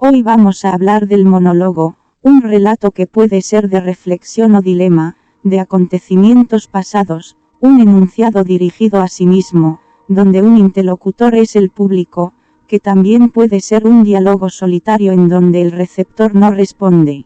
Hoy vamos a hablar del monólogo, un relato que puede ser de reflexión o dilema, de acontecimientos pasados, un enunciado dirigido a sí mismo, donde un interlocutor es el público, que también puede ser un diálogo solitario en donde el receptor no responde.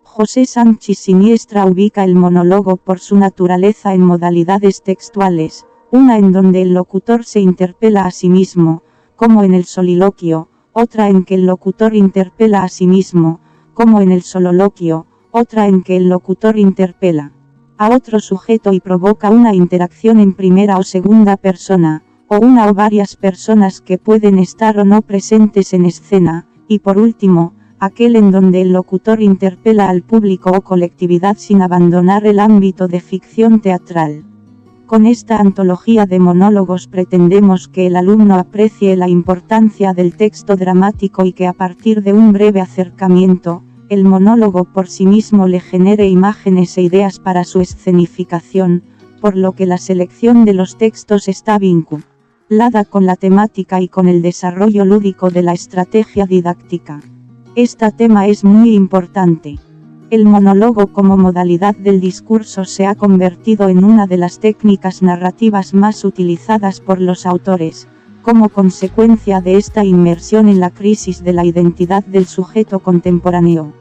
José Sánchez Siniestra ubica el monólogo por su naturaleza en modalidades textuales, una en donde el locutor se interpela a sí mismo, como en el soliloquio, otra en que el locutor interpela a sí mismo, como en el sololoquio, otra en que el locutor interpela a otro sujeto y provoca una interacción en primera o segunda persona, o una o varias personas que pueden estar o no presentes en escena, y por último, aquel en donde el locutor interpela al público o colectividad sin abandonar el ámbito de ficción teatral. Con esta antología de monólogos pretendemos que el alumno aprecie la importancia del texto dramático y que a partir de un breve acercamiento, el monólogo por sí mismo le genere imágenes e ideas para su escenificación, por lo que la selección de los textos está vinculada con la temática y con el desarrollo lúdico de la estrategia didáctica. Este tema es muy importante. El monólogo como modalidad del discurso se ha convertido en una de las técnicas narrativas más utilizadas por los autores, como consecuencia de esta inmersión en la crisis de la identidad del sujeto contemporáneo.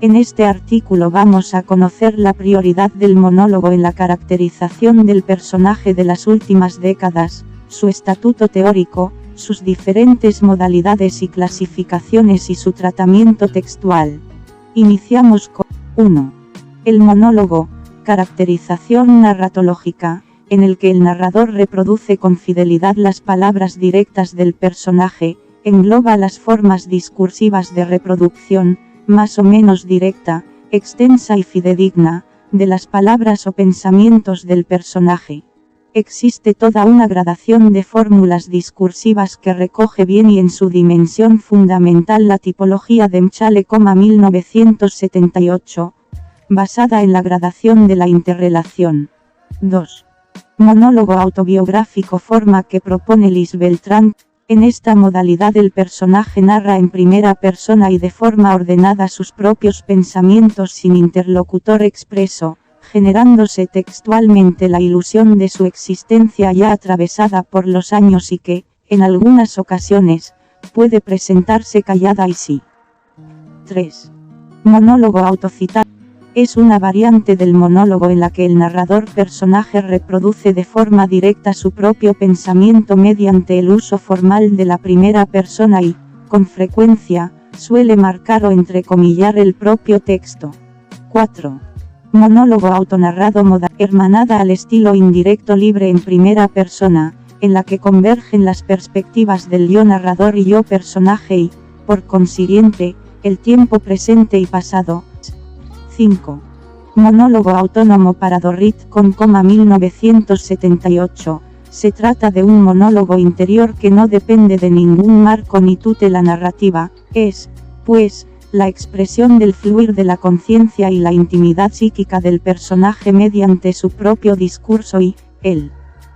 En este artículo vamos a conocer la prioridad del monólogo en la caracterización del personaje de las últimas décadas, su estatuto teórico, sus diferentes modalidades y clasificaciones y su tratamiento textual. Iniciamos con 1. El monólogo, caracterización narratológica, en el que el narrador reproduce con fidelidad las palabras directas del personaje, engloba las formas discursivas de reproducción, más o menos directa, extensa y fidedigna, de las palabras o pensamientos del personaje. Existe toda una gradación de fórmulas discursivas que recoge bien y en su dimensión fundamental la tipología de Mchale, 1978, basada en la gradación de la interrelación. 2. Monólogo autobiográfico, forma que propone Lis Beltrán. En esta modalidad el personaje narra en primera persona y de forma ordenada sus propios pensamientos sin interlocutor expreso, generándose textualmente la ilusión de su existencia ya atravesada por los años y que, en algunas ocasiones, puede presentarse callada y sí. 3. Monólogo autocitado. Es una variante del monólogo en la que el narrador personaje reproduce de forma directa su propio pensamiento mediante el uso formal de la primera persona y, con frecuencia, suele marcar o entrecomillar el propio texto. 4. Monólogo autonarrado, hermanada al estilo indirecto libre en primera persona, en la que convergen las perspectivas del yo narrador y yo personaje y, por consiguiente, el tiempo presente y pasado. 5. Monólogo autónomo para Dorrit con 1978. Se trata de un monólogo interior que no depende de ningún marco ni tutela narrativa, es, pues, la expresión del fluir de la conciencia y la intimidad psíquica del personaje mediante su propio discurso y, el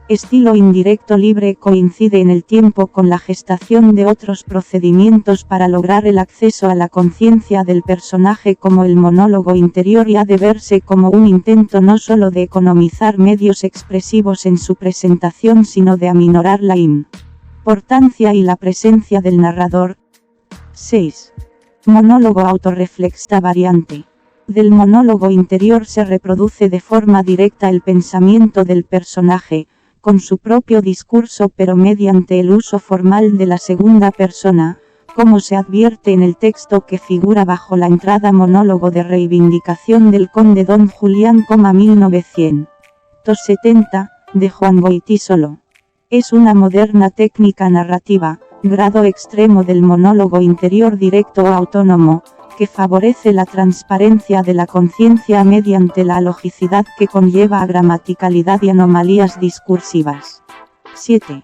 estilo indirecto libre coincide en el tiempo con la gestación de otros procedimientos para lograr el acceso a la conciencia del personaje como el monólogo interior y ha de verse como un intento no solo de economizar medios expresivos en su presentación sino de aminorar la importancia y la presencia del narrador. 6. Monólogo autorreflexa variante. Del monólogo interior se reproduce de forma directa el pensamiento del personaje, con su propio discurso pero mediante el uso formal de la segunda persona, como se advierte en el texto que figura bajo la entrada monólogo de reivindicación del conde Don Julián, 1970, de Juan Goytisolo. Es una moderna técnica narrativa, grado extremo del monólogo interior directo o autónomo, que favorece la transparencia de la conciencia mediante la logicidad que conlleva a gramaticalidad y anomalías discursivas. 7.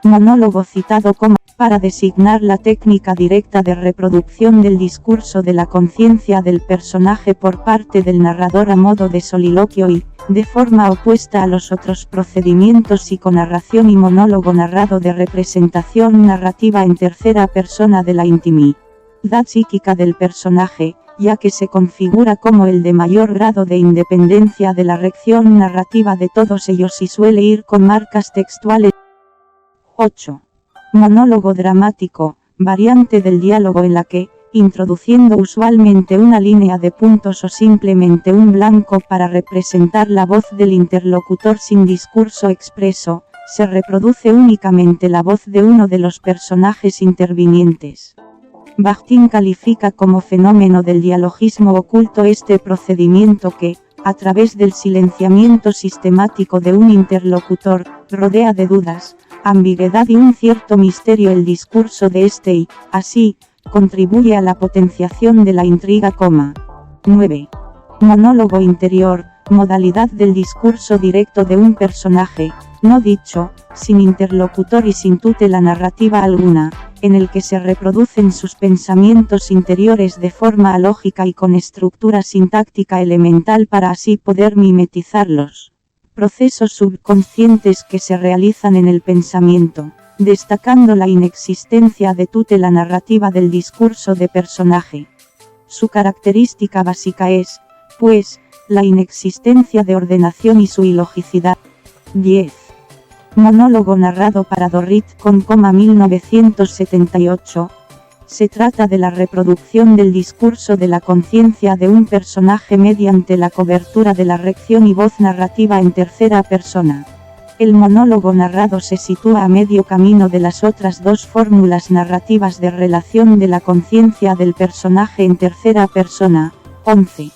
Monólogo citado como, para designar la técnica directa de reproducción del discurso de la conciencia del personaje por parte del narrador a modo de soliloquio y, de forma opuesta a los otros procedimientos psiconarración y monólogo narrado de representación narrativa en tercera persona de la intimidad psíquica del personaje, ya que se configura como el de mayor grado de independencia de la rección narrativa de todos ellos y suele ir con marcas textuales. 8. Monólogo dramático, variante del diálogo en la que, introduciendo usualmente una línea de puntos o simplemente un blanco para representar la voz del interlocutor sin discurso expreso, se reproduce únicamente la voz de uno de los personajes intervinientes. Bakhtin califica como fenómeno del dialogismo oculto este procedimiento que, a través del silenciamiento sistemático de un interlocutor, rodea de dudas, ambigüedad y un cierto misterio el discurso de este y, así, contribuye a la potenciación de la intriga. 9. Monólogo interior, modalidad del discurso directo de un personaje, no dicho, sin interlocutor y sin tutela narrativa alguna, en el que se reproducen sus pensamientos interiores de forma alógica y con estructura sintáctica elemental para así poder mimetizarlos. Procesos subconscientes que se realizan en el pensamiento, destacando la inexistencia de tutela narrativa del discurso de personaje. Su característica básica es, pues, la inexistencia de ordenación y su ilogicidad. 10. Monólogo narrado para Dorrit con 1978. Se trata de la reproducción del discurso de la conciencia de un personaje mediante la cobertura de la rección y voz narrativa en tercera persona. El monólogo narrado se sitúa a medio camino de las otras dos fórmulas narrativas de relación de la conciencia del personaje en tercera persona. 11.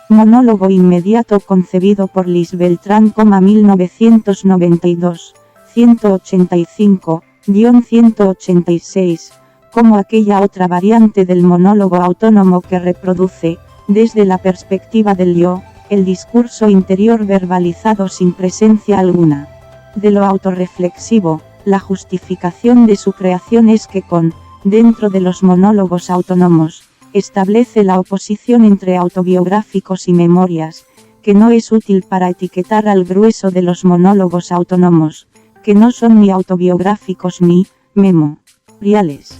Monólogo inmediato concebido por Lis Beltrán, 1992, 185-186, como aquella otra variante del monólogo autónomo que reproduce, desde la perspectiva del yo, el discurso interior verbalizado sin presencia alguna. De lo autorreflexivo, la justificación de su creación es que dentro de los monólogos autónomos, establece la oposición entre autobiográficos y memorias, que no es útil para etiquetar al grueso de los monólogos autónomos, que no son ni autobiográficos ni memoriales.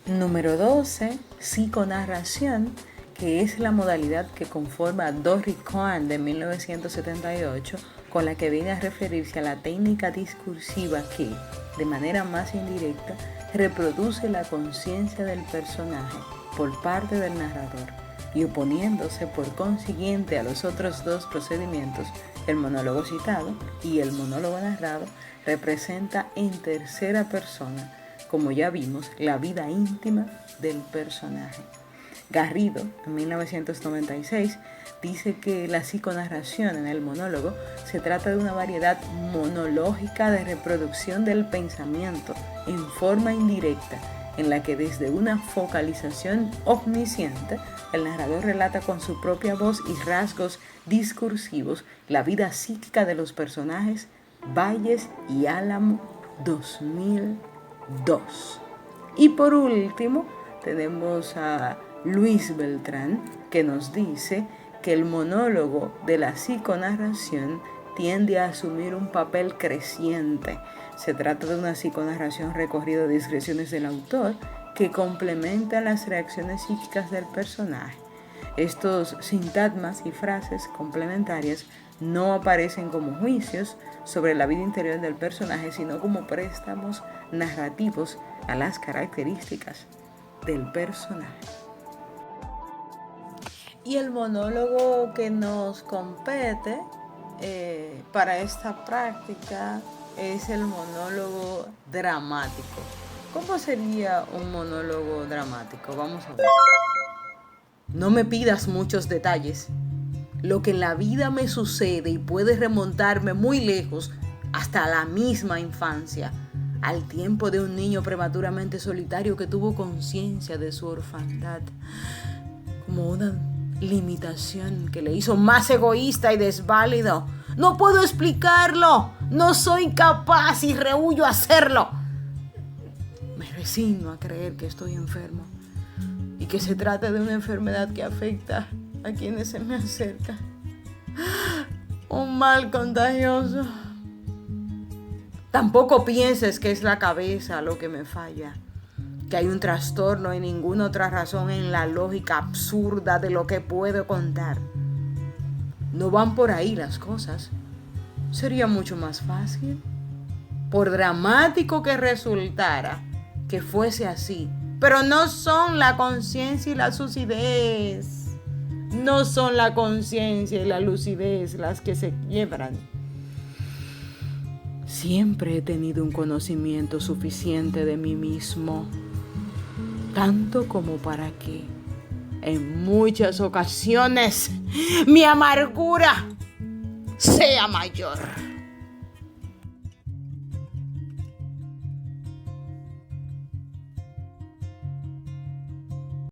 Número 12. Psiconarración, que es la modalidad que conforma Dorrit Cohen de 1978, con la que viene a referirse a la técnica discursiva que, de manera más indirecta, reproduce la conciencia del personaje por parte del narrador, y oponiéndose por consiguiente a los otros dos procedimientos, el monólogo citado y el monólogo narrado, representa en tercera persona, como ya vimos, la vida íntima del personaje. Garrido, en 1996, dice que la psiconarración en el monólogo se trata de una variedad monológica de reproducción del pensamiento en forma indirecta, en la que desde una focalización omnisciente, el narrador relata con su propia voz y rasgos discursivos la vida psíquica de los personajes. Valles y Álamo, 2002. Y por último, tenemos a Lis Beltrán, que nos dice que el monólogo de la psiconarración tiende a asumir un papel creciente. Se trata de una psiconarración recorrida de discreciones del autor que complementan las reacciones psíquicas del personaje. Estos sintagmas y frases complementarias no aparecen como juicios sobre la vida interior del personaje, sino como préstamos narrativos a las características del personaje. Y el monólogo que nos compete para esta práctica es el monólogo dramático. ¿Cómo sería un monólogo dramático? Vamos a ver. No me pidas muchos detalles. Lo que en la vida me sucede y puede remontarme muy lejos, hasta la misma infancia, al tiempo de un niño prematuramente solitario que tuvo conciencia de su orfandad, como una limitación que le hizo más egoísta y desválido. No puedo explicarlo, no soy capaz y rehúyo hacerlo. Me resigno a creer que estoy enfermo y que se trata de una enfermedad que afecta a quienes se me acercan. Un mal contagioso. Tampoco pienses que es la cabeza lo que me falla, que hay un trastorno y ninguna otra razón en la lógica absurda de lo que puedo contar. No van por ahí las cosas. Sería mucho más fácil, por dramático que resultara, que fuese así. Pero no son la conciencia y la lucidez. No son la conciencia y la lucidez las que se quiebran. Siempre he tenido un conocimiento suficiente de mí mismo, tanto como para que en muchas ocasiones mi amargura sea mayor.